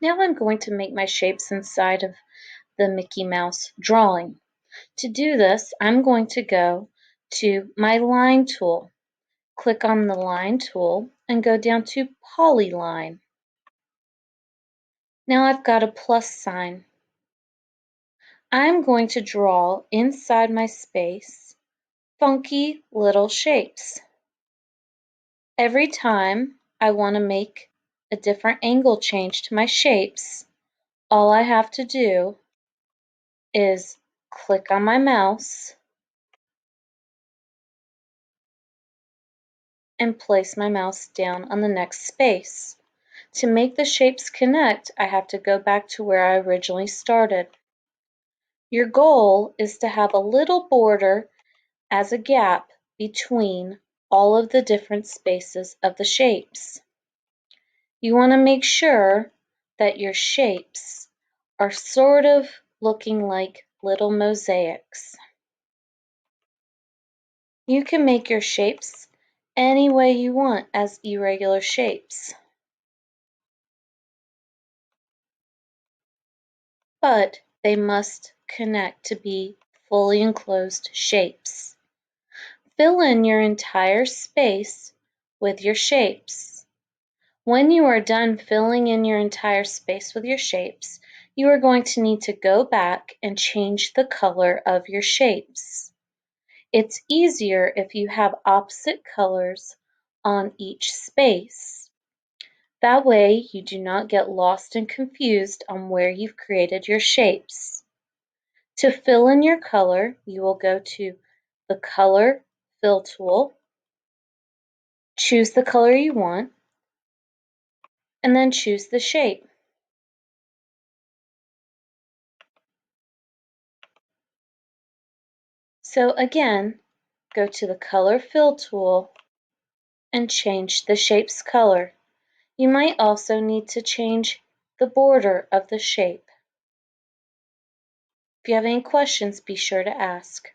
Now I'm going to make my shapes inside of the Mickey Mouse drawing. To do this, I'm going to go to my line tool. Click on the line tool and go down to Polyline. Now I've got a plus sign. I'm going to draw inside my space funky little shapes. Every time I want to make a different angle change to my shapes, all I have to do is click on my mouse and place my mouse down on the next space. To make the shapes connect, I have to go back to where I originally started. Your goal is to have a little border as a gap between all of the different spaces of the shapes. You want to make sure that your shapes are sort of looking like little mosaics. You can make your shapes any way you want as irregular shapes, but they must connect to be fully enclosed shapes. Fill in your entire space with your shapes. When you are done filling in your entire space with your shapes, you are going to need to go back and change the color of your shapes. It's easier if you have opposite colors on each space. That way you do not get lost and confused on where you've created your shapes. To fill in your color, you will go to the Color Fill tool, choose the color you want, and then choose the shape. So again, go to the Color Fill tool and change the shape's color. You might also need to change the border of the shape. If you have any questions, be sure to ask.